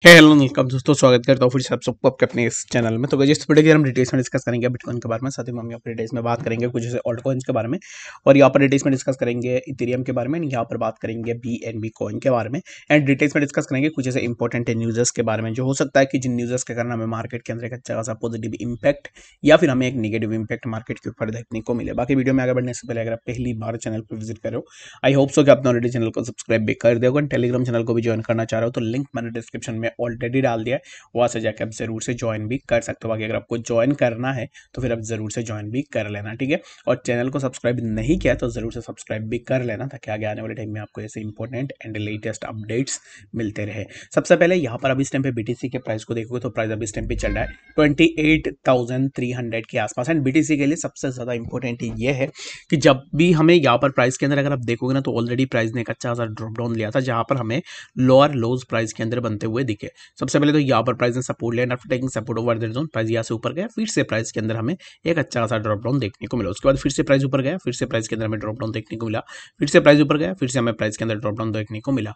Hello welcome दोस्तों, स्वागत करता हूँ फिर से आप सबको आपके अपने इस चैनल में। तो गाइस इस वीडियो के हम डिटेल्स में डिस्कस करेंगे बिटकॉइन के बारे में, साथ ही हम यहाँ पर डिटेल्स में बात करेंगे कुछ जैसे ऑल्ट कॉइन्स के बारे में, और यहाँ पर डिटेल्स में डिस्कस करेंगे इथेरियम के बारे में, यहाँ पर बात करेंगे BNB कॉइन के बारे में, एंड डिटेल्स में डिस्कस करेंगे कुछ ऐसे इंपॉर्टेंट न्यूज़ के बारे में जो हो सकता है कि जिन न्यूज़ के कारण हमें मार्केट के अंदर एक अच्छा खासा पॉजिटिव इंपैक्ट या फिर हमें एक नेगेटिव इंपैक्ट मार्केट के ऊपर देखने को मिले। बाकी वीडियो में आगे बढ़ने से पहले अगर आप पहली बार चैनल पर विजिट करो, आई होप सो कि आपने ऑलरेडी चैनल को सब्सक्राइब भी कर दिया होगा। टेलीग्राम चैनल को भी ज्वाइन करना चाह रहे हो तो लिंक मैंने डिस्क्रिप्शन में ऑलरेडी डाल दिया है, वहाँ से जाकर आप जरूर से ज्वाइन भी कर सकते हो। बाकी अगर आपको ज्वाइन करना है तो फिर आप जरूर से ज्वाइन भी कर लेना, ठीक है। और चैनल को सब्सक्राइब नहीं किया तो जरूर से सब्सक्राइब भी कर लेना, ताकि आगे आने वाले टाइम में आपको ऐसे इंपॉर्टेंट एंड लेटेस्ट अपडेट्स मिलते रहे। सबसे पहले यहाँ पर अभी इस टाइम पे BTC के प्राइस को देखोगे तो प्राइस अभी इस टाइम पे चल रहा है 28,300 के आसपास। एंड BTC के लिए सबसे ज्यादा इंपॉर्टेंट ये है कि जब भी हमें यहाँ पर प्राइस के अंदर अगर आप देखोगे ना तो ऑलरेडी प्राइस ने एक अच्छा सा ड्रॉप डाउन लिया था, जहां पर हमें लोअर लोज प्राइस के अंदर बनते हुए दिखे। सबसे पहले तो यहाँ पर प्राइस ने सपोर्ट लिया, after taking support over that zone price यहाँ से ऊपर गया, फिर से प्राइस के अंदर हमें एक अच्छा खासा ड्रॉप डाउन देखने को मिला। उसके बाद फिर से प्राइस ऊपर गया, फिर से प्राइस के अंदर हमें ड्रॉप डाउन देखने को मिला, फिर से प्राइस ऊपर गया, फिर से हमें प्राइस के अंदर ड्रॉप डाउन देखने को मिला।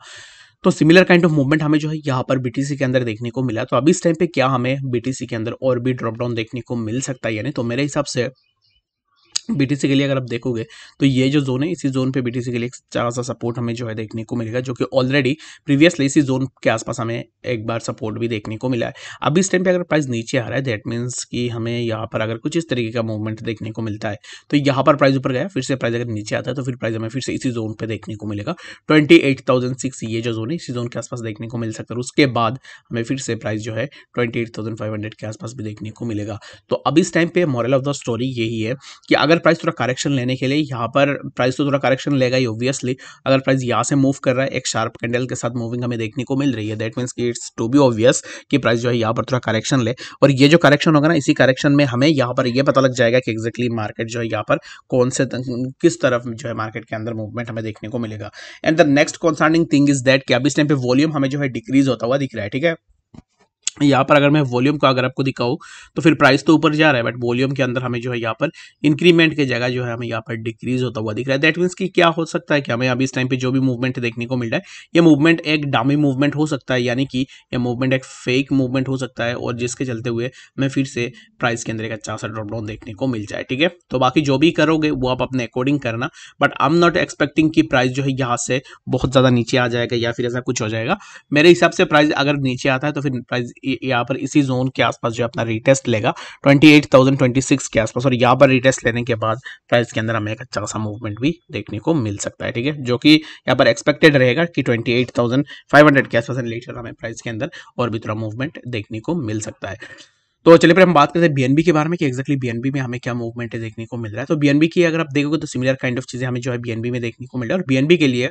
तो सिमिलर काइंड ऑफ मूवमेंट हमें जो है यहाँ पर BTC के अंदर देखने को मिला। तो अभी इस टाइम पे क्या हमें BTC के अंदर और भी ड्रॉप डाउन देखने को मिल सकता है, यानी तो मेरे हिसाब से BTC के लिए अगर आप देखोगे तो ये जो जोन है, इसी जोन पे BTC के लिए एक अच्छा सा सपोर्ट हमें जो है देखने को मिलेगा, जो कि ऑलरेडी प्रीवियसली इसी जोन के आसपास हमें एक बार सपोर्ट भी देखने को मिला है। अभी इस टाइम पे अगर प्राइस नीचे आ रहा है दैट मीन्स कि हमें यहाँ पर अगर कुछ इस तरीके का मूवमेंट देखने को मिलता है तो यहाँ पर प्राइस ऊपर गया, फिर से प्राइस अगर नीचे आता है तो फिर प्राइस हमें फिर से इसी जोन पे देखने को मिलेगा 28,006, ये जो जोन है इसी जोन के आसपास देखने को मिल सकता है। उसके बाद हमें फिर से प्राइस जो है 28,500 के आसपास भी देखने को मिलेगा। तो अभी इस टाइम पे मॉरल ऑफ द स्टोरी यही है कि अगर प्राइस थोड़ा करेक्शन लेने के लिए यहाँ पर प्राइस तो थोड़ा करेक्शन लेगा ही ऑब्वियसली। अगर प्राइस यहाँ से मूव कर रहा है, एक शार्प कैंडल के साथ मूविंग हमें देखने को मिल रही है, दैट मींस कि इट्स टू बी ऑब्वियस कि प्राइस जो है यहाँ पर थोड़ा करेक्शन ले, और ये जो करेक्शन होगा ना, इसी करेक्शन में हमें यहाँ पर ये पता लग जाएगा कि एग्जैक्टली मार्केट जो है यहाँ पर कौन से किस तरफ जो है मार्केट के अंदर मूवमेंट हमें देखने को मिलेगा। And the next concerning thing is that कि अभी इस टाइम पे वॉल्यूम हमें जो है डिक्रीज होता हुआ दिख रहा है, ठीक है। यहाँ पर अगर मैं वॉल्यूम को अगर आपको दिखाऊं तो फिर प्राइस तो ऊपर जा रहा है, बट वॉल्यूम के अंदर हमें जो है यहाँ पर इंक्रीमेंट की जगह जो है हमें यहाँ पर डिक्रीज होता हुआ दिख रहा है। दैट मीन्स कि क्या हो सकता है कि हमें अभी इस टाइम पे जो भी मूवमेंट देखने को मिल रहा है ये मूवमेंट एक डामी मूवमेंट हो सकता है, यानी कि ये मूवमेंट एक फेक मूवमेंट हो सकता है, और जिसके चलते हुए हमें फिर से प्राइस के अंदर एक अच्छा सा ड्रॉप डाउन देखने को मिल जाए, ठीक है। तो बाकी जो भी करोगे वो आप अपने अकॉर्डिंग करना, but I am not expecting कि प्राइस जो है यहाँ से बहुत ज्यादा नीचे आ जाएगा या फिर ऐसा कुछ हो जाएगा। मेरे हिसाब से प्राइस अगर नीचे आता है तो फिर प्राइस यहाँ पर इसी जोन के आसपास जो अपना रीटेस्ट लेगा 28,026 के आसपास, और यहाँ पर रीटेस्ट लेने के बाद प्राइस के अंदर हमें एक अच्छा खासा मूवमेंट भी देखने को मिल सकता है, ठीक है, जो कि यहाँ पर एक्सपेक्टेड रहेगा कि 28,500 के आसपास लेटर हमें प्राइस के अंदर और भी थोड़ा मूवमेंट देखने को मिल सकता है। तो चलिए फिर हम बात करते हैं BNB के बारे में कि एक्जैक्टली BNB में हमें क्या मूवमेंट देखने को मिल रहा है। तो BNB की अगर आप देखोगे तो सिमिलर काइंड ऑफ चीजें हमें जो है BNB में देखने को मिल रहा है, और BNB के लिए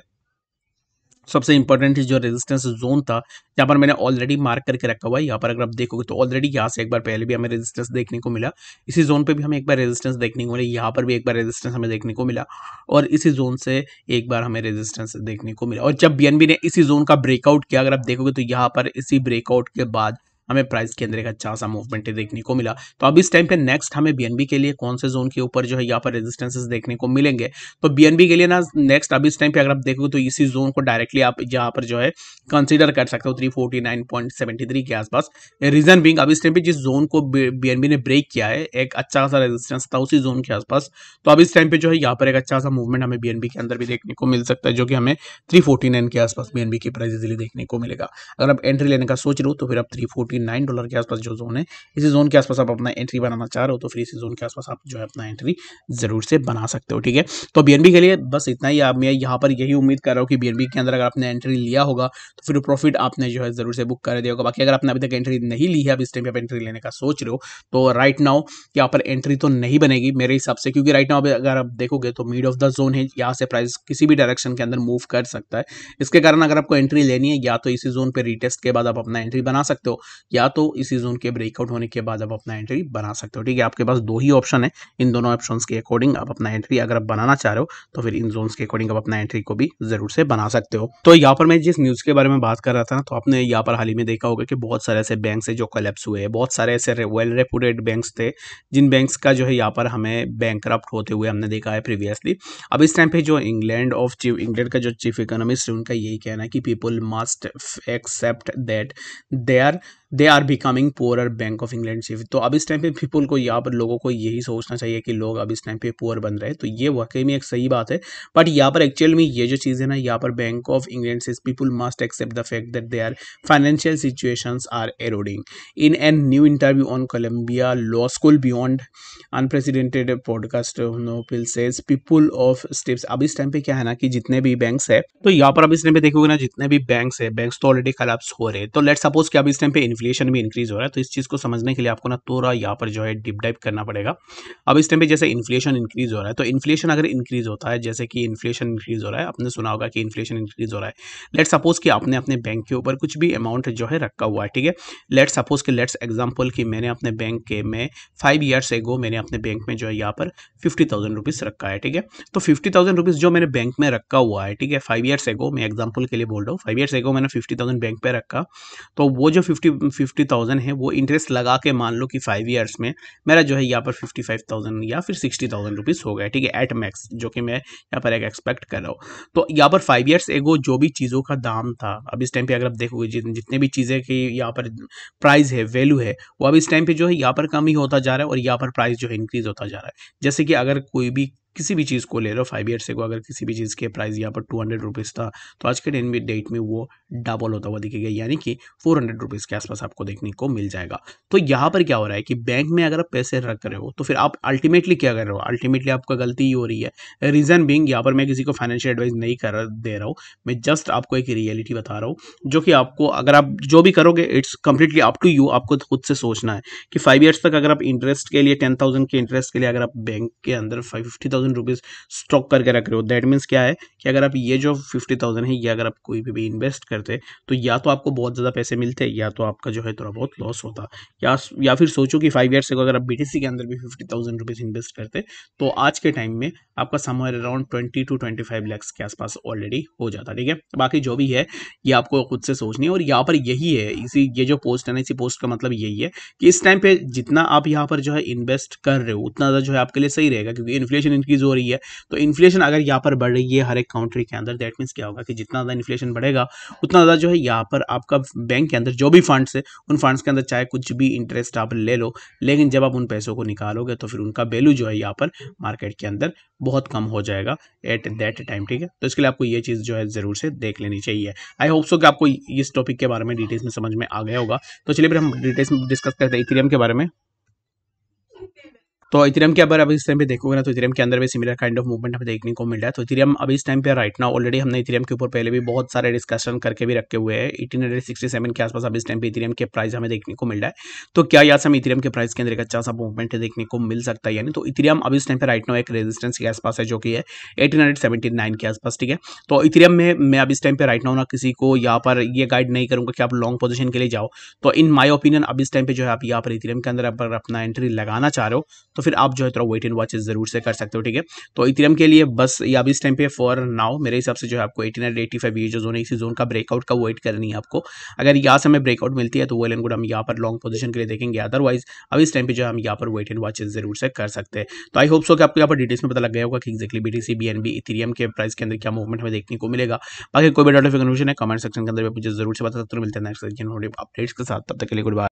सबसे इंपॉर्टेंट जो रेजिस्टेंस जोन था, यहाँ पर मैंने ऑलरेडी मार्क करके रखा हुआ है। यहाँ पर अगर आप देखोगे तो ऑलरेडी यहाँ से एक बार पहले भी हमें रेजिस्टेंस देखने को मिला, इसी जोन पे भी हमें एक बार रेजिस्टेंस देखने को मिला, यहाँ पर भी एक बार रेजिस्टेंस हमें देखने को मिला, और इसी जोन से एक बार हमें रेजिस्टेंस देखने को मिला। और जब BNB ने इसी जोन का ब्रेकआउट किया, अगर आप देखोगे तो यहाँ पर इसी ब्रेकआउट के बाद हमें प्राइस के अंदर एक अच्छा सा मूवमेंट देखने को मिला। तो अब इस टाइम पे नेक्स्ट हमें BNB के लिए कौन से जोन के ऊपर जो है यहाँ पर रेजिस्टेंसेस देखने को मिलेंगे, तो BNB के लिए ना नेक्स्ट अभी इस टाइम पे अगर आप देखोगे तो इसी जोन को डायरेक्टली आप यहाँ पर जो है कंसीडर कर सकते हो 349.73 के आसपास। रीजन बिंग अभी इस टाइम पे जिस जोन को BNB ने ब्रेक किया है, एक अच्छा सा रेजिस्टेंस था उसी जोन के आसपास, तो अभी इस टाइम पे जो है यहाँ पर एक अच्छा सा मूवमेंट हमें BNB के अंदर भी देखने को मिल सकता है, जो कि हमें 349 के आसपास BNB की प्राइस इजीली देखने को मिलेगा। अगर आप एंट्री लेने का सोच रहे हो तो फिर आप $349 के आसपास जो जोन है, इसी जोन के आसपास आप अपना एंट्री बनाना चाह रहे हो तो फिर इसी जोन के आसपास आप जो है अपना एंट्री जरूर से बना सकते हो, ठीक है। तो BNB के लिए बस इतना ही। मैं यहाँ पर यही उम्मीद कर रहा हूँ कि BNB के अंदर अगर आपने एंट्री लिया होगा तो फिर प्रॉफिट आपने जो है जरूर से बुक कर दिया होगा। बाकी अगर आपने अभी तक एंट्री नहीं ली है, अब इस टाइम पे आप एंट्री लेने का सोच रहे हो तो राइट नाउ यहाँ पर एंट्री तो नहीं बनेगी मेरे हिसाब से, क्योंकि राइट नाउ अगर आप देखोगे तो मिड ऑफ द जोन है, यहाँ से प्राइस किसी भी डायरेक्शन के अंदर मूव कर सकता है। इसके कारण अगर आपको एंट्री लेनी है या तो इसी जोन पे रीटेस्ट के बाद आप अपना एंट्री बना सकते हो, या तो इसी जोन के ब्रेकआउट होने के बाद आप अपना एंट्री बना सकते हो। ठीक है, आपके पास दो ही ऑप्शन है, इन दोनों ऑप्शंस के अकॉर्डिंग आप अपना एंट्री अगर आप बनाना चाह रहे हो तो फिर इन जोन्स के अकॉर्डिंग आप अपना एंट्री को भी जरूर से बना सकते हो। तो यहाँ पर मैं जिस न्यूज़ के बारे में बात कर रहा था ना, तो आपने यहाँ पर हाल ही में देखा होगा कि बहुत सारे ऐसे बैंक है जो कोलैप्स हुए हैं, बहुत सारे ऐसे वेल रेपुटेड बैंक्स थे जिन बैंक्स का जो है यहाँ पर हमें बैंकरप्ट होते हुए हमने देखा है प्रीवियसली। अब इस टाइम पे जो इंग्लैंड का जो चीफ इकोनॉमिस्ट है उनका यही कहना है कि people must accept that they are becoming poor bank of England chief. तो अब इस टाइम पे पीपल को यहाँ पर लोगों को यही सोचना चाहिए कि लोग अब इस टाइम पे पुअर बन रहे हैं, तो ये वाकई में एक सही बात है। बट यहाँ पर एक्चुअल में ये जो चीज़ है ना, यहाँ पर बैंक ऑफ इंग्लैंड से people must accept the fact that their financial situations are eroding in an new interview on Columbia Law School Beyond Unprecedented podcast Nopil says people of steps. अब इस टाइम पे क्या है ना कि जितने भी बैंक्स है, तो यहाँ पर अब इस टाइम पे देखोगे ना जितने भी बैंक्स है, बैंक्स तो ऑलरेडी कोलैप्स हो रहे हैं। तो लेट सपोज कि अब इस टाइम पे इन्फ्लेशन भी इंक्रीज हो रहा है, तो इस चीज को समझने के लिए आपको ना थोड़ा यहाँ पर जो है डीप डाइव करना पड़ेगा। अब इस टाइम पे जैसे इन्फ्लेशन इंक्रीज हो रहा है, तो इन्फ्लेशन अगर इंक्रीज होता है, जैसे कि इन्फ्लेशन इंक्रीज हो रहा है, आपने सुना होगा कि इन्फ्लेशन इंक्रीज हो रहा है। लेट सपोज कि आपने अपने बैंक के ऊपर कुछ भी अमाउंट जो है रखा हुआ है, ठीक है। लेट सपोज कि लेट्स एग्जाम्पल कि मैंने अपने बैंक के में 5 ईयर्स एगो मैंने अपने बैंक में जो है यहाँ पर 50,000 रुपीज रखा है, ठीक है। तो 50,000 रुपीज जो मैंने बैंक में रखा हुआ है, ठीक है, 5 ईयर्स एगो, मैं एग्जाम्पल के लिए बोल रहा हूँ, 5 ईयर्स एगो मैंने 50,000 बैंक पे रखा। तो वो जो 50,000 है वो इंटरेस्ट लगा के मान लो कि 5 ईयर्स में मेरा जो है यहाँ पर 55,000 या फिर 60,000 रुपीज हो गया, ठीक है, एट मैक्स, जो कि मैं यहाँ पर एक एक्सपेक्ट कर रहा हूँ। तो यहाँ पर 5 ईयर्स एगो जो भी चीज़ों का दाम था, अब इस टाइम पे अगर आप देखोगे जितने भी चीज़ें की यहाँ पर प्राइस है, वैल्यू है, वो अब इस टाइम पे जो है यहाँ पर कम ही होता जा रहा है और यहाँ पर प्राइस जो है इंक्रीज होता जा रहा है। जैसे कि अगर कोई भी किसी भी चीज़ को ले लो, 5 ईयर्स को अगर किसी भी चीज़ के प्राइस यहाँ पर 200 रुपीज़ था, तो आज के डेट में वो डबल होता हुआ दिखेगा, यानी कि 400 रुपीज़ के आसपास आपको देखने को मिल जाएगा। तो यहाँ पर क्या हो रहा है कि बैंक में अगर आप पैसे रख रहे हो तो फिर आप अल्टीमेटली क्या कर रहे हो, अल्टीमेटली आपका गलती ही हो रही है। रीज़न बीइंग, यहाँ पर मैं किसी को फाइनेंशियल एडवाइस नहीं कर दे रहा हूँ, मैं जस्ट आपको एक रियलिटी बता रहा हूँ, जो कि आपको अगर आप जो भी करोगे it's completely up to you, आपको खुद से सोचना है कि 5 ईयर्स तक अगर आप इंटरेस्ट के लिए 10,000 के इंटरेस्ट के लिए अगर आप बैंक के अंदर 50,000 रुपीज़ स्टॉक करके रख रहे हो, दैट मीन्स क्या है कि अगर आप ये जो 50,000 है ये अगर आप कोई भी इन्वेस्ट करते तो या तो आपको बहुत ज़्यादा पैसे मिलते या तो आपका जो है थोड़ा बहुत लॉस होता, या फिर सोचो कि 5 ईयर्स को अगर आप बीटीसी के अंदर भी 50,000 रुपीज़ इन्वेस्ट करते तो आज के टाइम में आपका समवेयर अराउंड 20 to 25 लाख के आसपास ऑलरेडी हो जाता, ठीक है। बाकी जो भी है ये आपको खुद से सोचनी है, और यहाँ पर यही है, इसी ये जो पोस्ट है ना, इसी पोस्ट का मतलब यही है कि इस टाइम पे जितना आप यहाँ पर जो है इन्वेस्ट कर रहे हो उतना ज़्यादा जो है आपके लिए सही रहेगा, क्योंकि इन्फ्लेशन इंक्रीज हो रही है। तो इन्फ्लेशन अगर यहाँ पर बढ़ रही है हर एक कंट्री के अंदर, दैट मीन्स क्या होगा कि जितना ज़्यादा इन्फ्लेशन बढ़ेगा उतना ज़्यादा जो है यहाँ पर आपका बैंक के अंदर जो भी फंड्स है उन फंड्स के अंदर चाहे कुछ भी इंटरेस्ट आप ले लो, लेकिन जब आप उन पैसों को निकालोगे तो फिर उनका वैल्यू जो है यहाँ पर मार्केट के अंदर बहुत कम हो जाएगा एट दैट टाइम, ठीक है। तो इसके लिए आपको ये चीज़ जो है ज़रूर से देख लेनी चाहिए। आई होप सो कि आपको इस टॉपिक के बारे में डिटेल्स में समझ में आ गया होगा। तो चलिए फिर हम डिटेल्स में डिस्कस करते हैं इथेरियम के बारे में। तो इथेरियम के अगर अभी इस टाइम पे देखोगे ना, तो इथेरियम के अंदर भी सिमिलर काइंड ऑफ मूवमेंट हमें देखने को मिल रहा है। तो इथेरियम अभी इस टाइम पे राइट नाउ ऑलरेडी हमने इथेरियम के ऊपर पहले भी बहुत सारे डिस्कशन करके भी रखे हुए हैं। 1867 के आसपास अभी इस टाइम पे इथेरियम के प्राइस हमें देखने को मिल रहा है। तो क्या यहाँ से हमें इथेरियम के प्राइस के अंदर एक अच्छा सा मूवमेंट देखने को मिल सकता है, यानी तो इथेरियम अभी इस टाइम पे राइट नाउ एक रेजिस्टेंस के आसपास है, जो कि है 1879 के आसपास, ठीक है। तो इथेरियम में मैं अभी इस टाइम पे राइट नाउ ना किसी को यहाँ पर ये गाइड नहीं करूंगा कि आप लॉन्ग पोजीशन के लिए जाओ। तो इन माय ओपिनियन अभी इस टाइम पे जो है आप यहाँ पर इथेरियम के अंदर अगर अपना एंट्री लगाना चाह रहे हो तो फिर आप जो है थोड़ा वेट एंड वॉच जरूर से कर सकते हो, ठीक है। तो इथेरियम के लिए बस ये अभी इस टाइम पे फॉर नाउ मेरे हिसाब से जो है आपको 1885 ये जो जोन है, इसी जोन का ब्रेकआउट का वेट करनी है आपको। अगर यहाँ से हमें ब्रेकआउट मिलती है तो वेल एंड गुड, हम यहाँ पर लॉन्ग पोजीशन के लिए देखेंगे, अदरवाइज अभी इस टाइम पे जो हम यहाँ पर वेट एंड वॉच जरूर से कर सकते हैं। तो आई होप सो कि आपको यहाँ पर डिटेल्स में पता लग गया होगा कि एक्जैक्टली बीटीसी बीएनबी इथेरियम के प्राइस के अंदर क्या मूवमेंट हमें देखने को मिलेगा। बाकी कोई भी डाउट या कंफ्यूजन है कमेंट सेक्शन के अंदर मुझे जरूर से बता सकते हो। मिलते हैं नेक्स्ट अपडेट्स के साथ, तब तक के लिए गुड बाय।